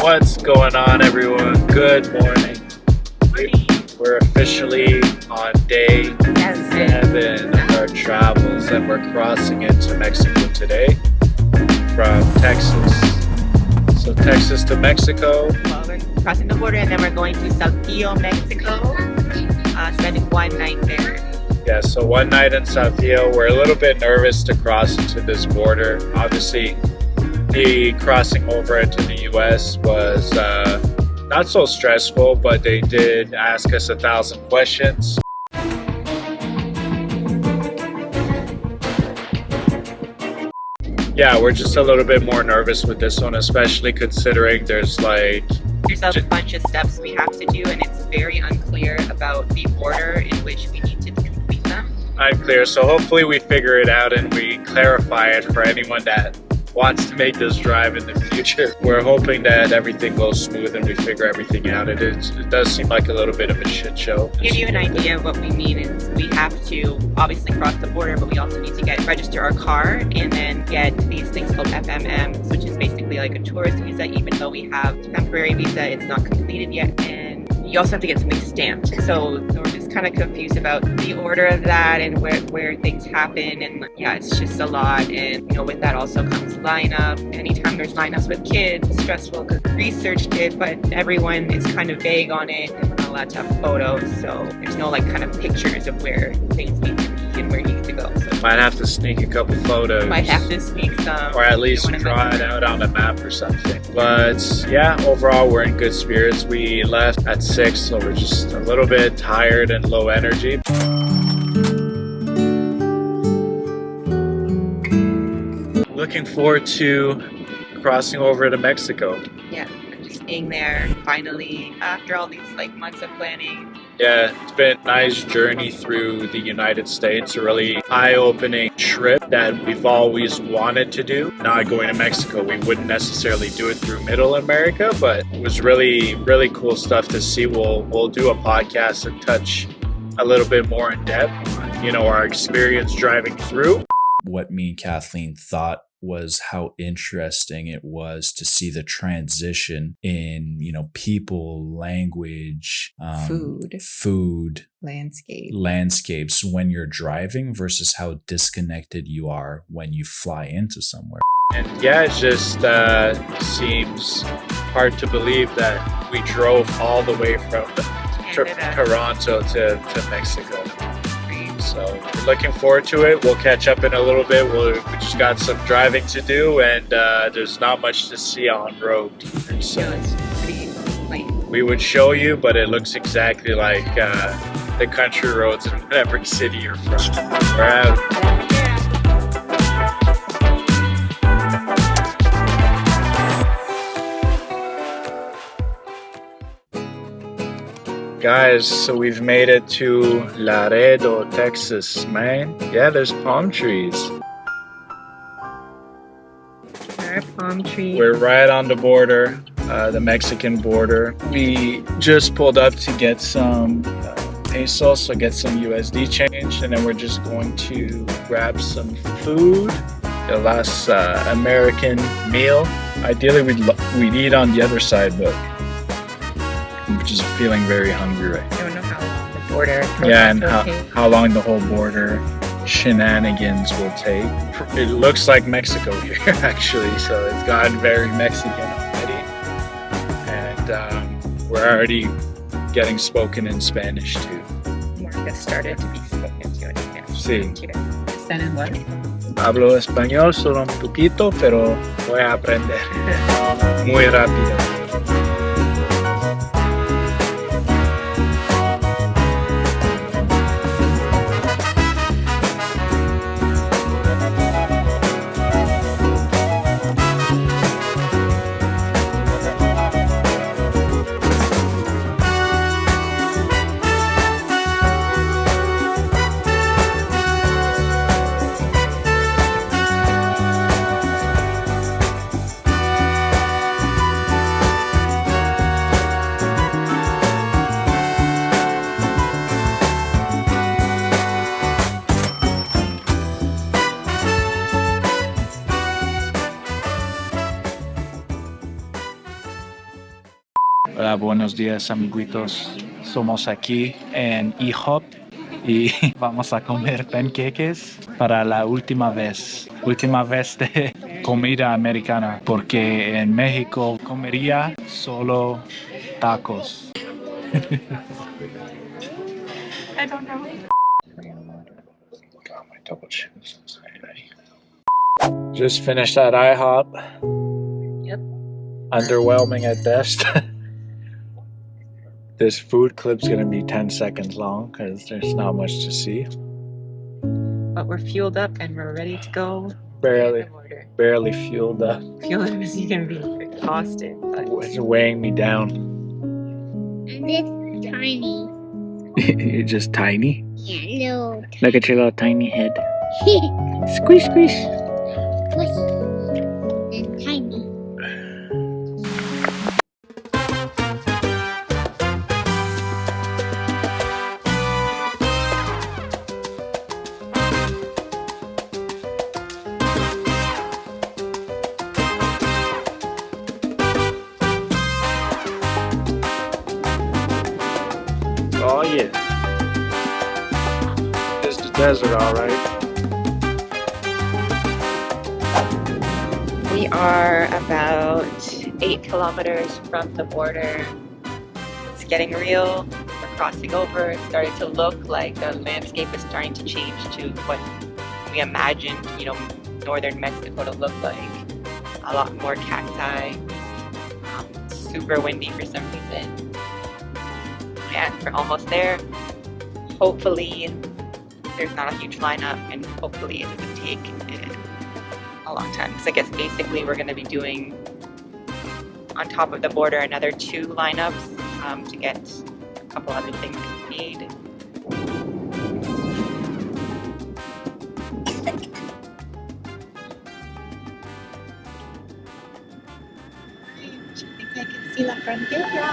What's going on, everyone? Good morning. We're officially on day 7 of our travels, and we're crossing into Mexico today from Texas. So Texas to Mexico. Well, we're crossing the border, and then we're going to Saltillo, Mexico, spending one night there. Yeah, so one night in Saltillo. We're a little bit nervous to cross into this border. Obviously, the crossing over into the U.S. was not so stressful, but they did ask us 1,000 questions. Yeah, we're just a little bit more nervous with this one, especially considering there's a bunch of steps we have to do, and it's very unclear about the order in which we need to complete them. Unclear, so hopefully we figure it out and we clarify it for anyone that wants to make this drive in the future. We're hoping that everything goes smooth and we figure everything out. It does seem like a little bit of a shit show. To give you an idea of what we mean is we have to obviously cross the border, but we also need to register our car and then get these things called FMMs, which is basically like a tourist visa. Even though we have a temporary visa, it's not completed yet, and you also have to get something stamped. So we're just kind of confused about the order of that and where things happen, and yeah, it's just a lot. And with that also comes lineup. Anytime there's lineups with kids, it's stressful because we researched it, but everyone is kind of vague on it, and we're not allowed to have photos, so there's no kind of pictures of where things need to be and where you need to go. So might have to sneak a couple photos. Might have to sneak some, or at least draw it out on a map or something. But yeah, overall we're in good spirits. We left at 6, so we're just a little bit tired and low energy. Looking forward to crossing over to Mexico. Yeah, just being there finally after all these months of planning. Yeah, it's been a nice journey through the United States, a really eye-opening trip that we've always wanted to do. Not going to Mexico, we wouldn't necessarily do it through Middle America, but it was really, really cool stuff to see. We'll do a podcast and touch a little bit more in depth on, our experience driving through. What me and Kathleen thought was how interesting it was to see the transition in, people, language, food, landscapes when you're driving versus how disconnected you are when you fly into somewhere. And yeah, it just seems hard to believe that we drove all the way from Toronto to Mexico. So we're looking forward to it. We'll catch up in a little bit. We just got some driving to do, and there's not much to see on road either. So it's pretty plain. We would show you, but it looks exactly like the country roads in whatever city you're from. We're out. Guys, so we've made it to Laredo, Texas, man. Yeah, there's palm trees. There are palm trees. We're right on the border, the Mexican border. We just pulled up to get some pesos, so get some USD change, and then we're just going to grab some food. The last American meal. Ideally, we'd eat on the other side, but I'm just feeling very hungry right now. I don't know how long the border. Yeah, and how long the whole border shenanigans will take. It looks like Mexico here, actually, so it's gotten very Mexican already. And we're already getting spoken in Spanish too. Marcus started to be spoken to in Spanish. Sí. Then in what? Hablo español solo un poquito, pero voy a aprender muy rápido. Hola, buenos días, amiguitos. Somos aquí en IHOP y vamos a comer panqueques para la última vez. Última vez de comida americana, porque en México comería solo tacos. I don't know. Got my double shoes. Just finished at IHOP. Yep. Underwhelming at best. This food clip's gonna be 10 seconds long because there's not much to see. But we're fueled up and we're ready to go. Barely fueled up. Fueled up as you can be exhausted. But It's weighing me down. And it's tiny. You're just tiny. Yeah, little. Look at your little tiny head. Squish, squish. Squish. And tiny. Oh yeah. It's the desert, all right. we are about 8 kilometers from the border. It's getting real. We're crossing over. It's starting to look like the landscape is starting to change to what we imagined, northern Mexico to look like. A lot more cacti. Super windy for some reason. And we're almost there. Hopefully there's not a huge lineup, and hopefully it doesn't take a long time. Because I guess basically we're going to be doing on top of the border another 2 lineups to get a couple other things that we need. I think I can see La Frontera.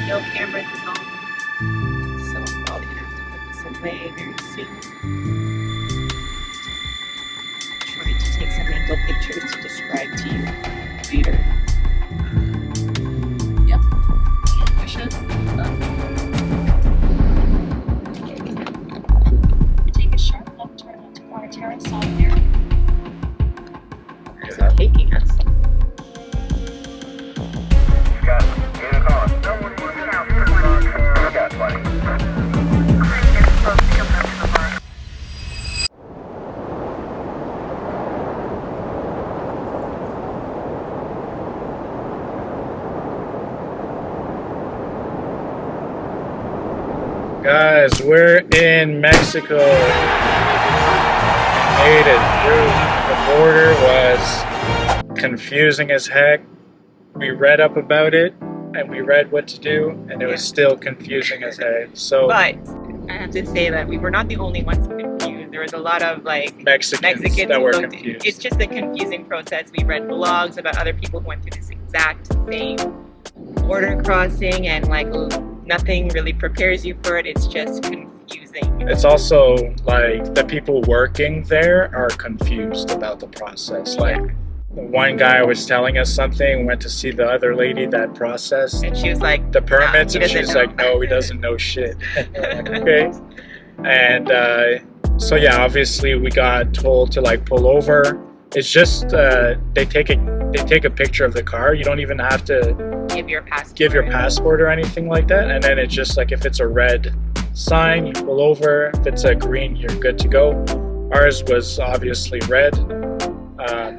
No cameras at home, so I'm probably gonna have to put this away very soon. Trying to take some mental pictures to describe to you later. Yep. Ambitious. Take a sharp left turn onto Guartera Solidarity. Where's it taking us? Guys, we're in Mexico. Made it through. The border was confusing as heck. We read up about it and we read what to do, and it was still confusing as heck. So, But I have to say that we were not the only ones confused. There was a lot of Mexicans that who were looked- confused. It's just a confusing process. We read blogs about other people who went through this exact same border crossing, and nothing really prepares you for it. It's just confusing. It's also like the people working there are confused about the process. Like, the one guy was telling us something, went to see the other lady that processed And she was like, the permits, he and doesn't she's know. like, no, he doesn't know shit. Okay. And so yeah, obviously we got told to pull over. It's just they take a picture of the car. You don't even have to give your passport. give your passport or anything like that, and then it's just if it's a red sign, you pull over. If it's a green, you're good to go. Ours was obviously red,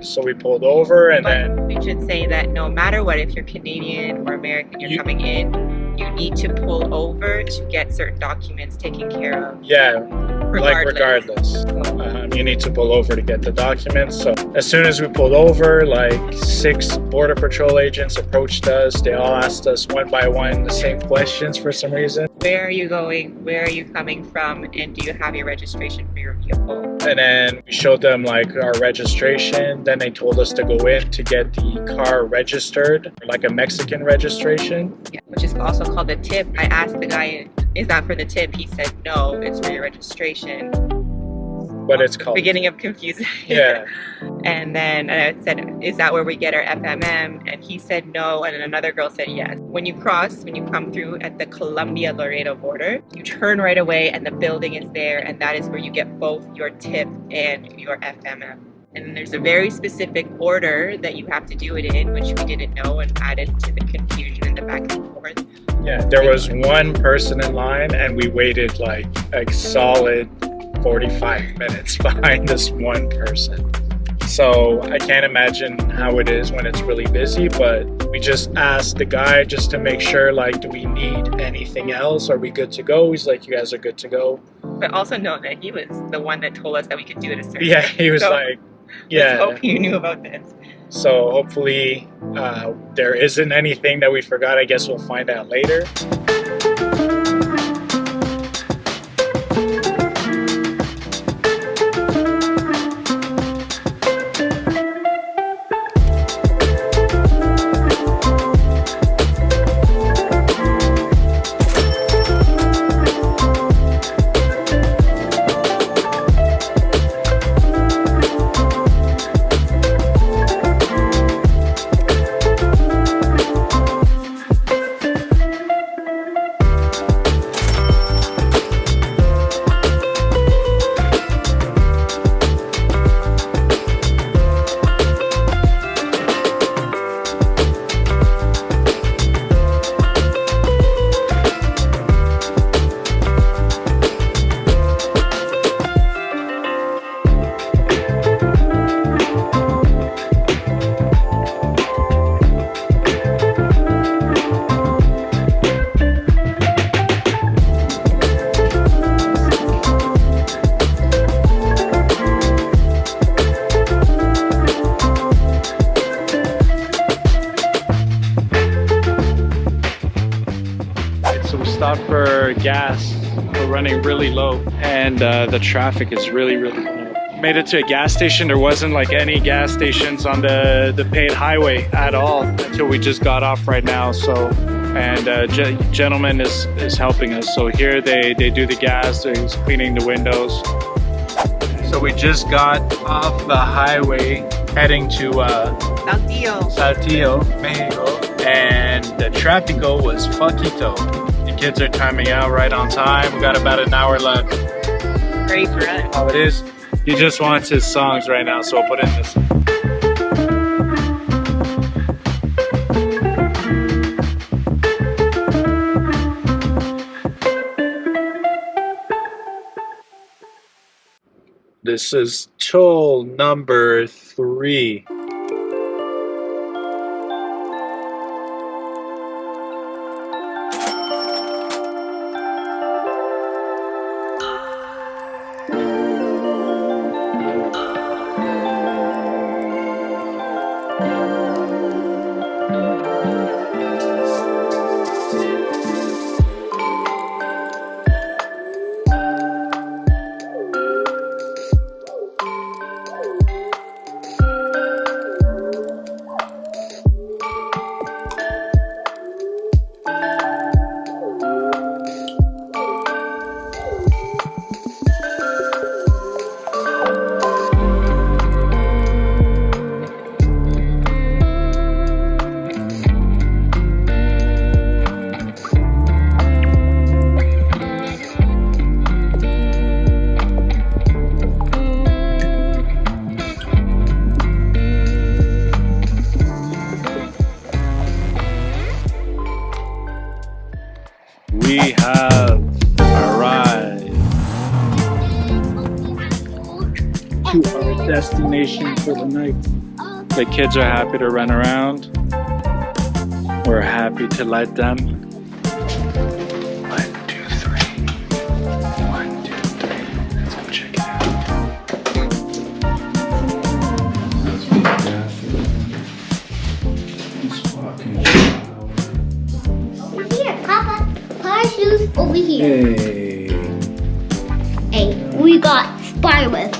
so we pulled over, and then we should say that no matter what, if you're Canadian or American, you're coming in, you need to pull over to get certain documents taken care of. yeah, regardless. So, You need to pull over to get the documents. So as soon as we pulled over, 6 Border Patrol agents approached us. They all asked us one by one the same questions for some reason. where are you going? Where are you coming from? And do you have your registration for your vehicle? And then we showed them our registration. Then they told us to go in to get the car registered, a Mexican registration. Yeah, which is also called the tip. I asked the guy, is that for the tip? He said, no, it's for your registration. what it's called. Beginning of confusing. Yeah. And then I said, is that where we get our FMM? And he said no, and then another girl said yes. When you come through at the Colombia Laredo border, you turn right away and the building is there, and that is where you get both your tip and your FMM. And there's a very specific order that you have to do it in, which we didn't know and added to the confusion in the back and forth. Yeah, there was one person in line and we waited like a solid 45 minutes behind this one person. So I can't imagine how it is when it's really busy, but we just asked the guy just to make sure, like, do we need anything else? Are we good to go? He's like, you guys are good to go. But also know that he was the one that told us that we could do it a certain Yeah, way. he was So like, yeah. let's hope you knew about this. So hopefully there isn't anything that we forgot. I guess we'll find out later. Stopped for gas. We're running really low and the traffic is really bad. Made it to a gas station. There wasn't like any gas stations on the paid highway at all until we just got off right now. So, and gentleman is helping us. So here they do the gas. He's cleaning the windows. So we just got off the highway heading to Saltillo, Mexico, and the tráfico was fuckito. Kids are timing out right on time. We got about an hour left. Great for us. How it is. He just wants his songs right now, so I'll put in this. This is toll number 3. We have arrived to our destination for the night. The kids are happy to run around. We're happy to let them. 1, 2, 3. 1, 2, 3. Let's go check it out. Over here, Papa. Papa shoes over here. Hey, we got Spider-Man.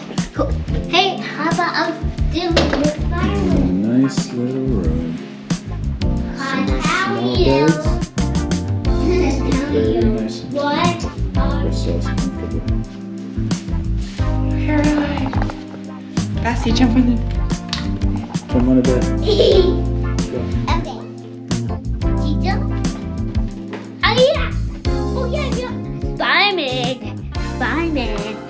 Hey, Papa, I'm still with Spider-Man. Nice little room. How Small you? beds. Very nice. What? We're so comfortable. Casey, jump on them. Jump on a bit. Okay. Chicho? Oh yeah! Oh yeah, yeah! Spider-Man! Spider-Man!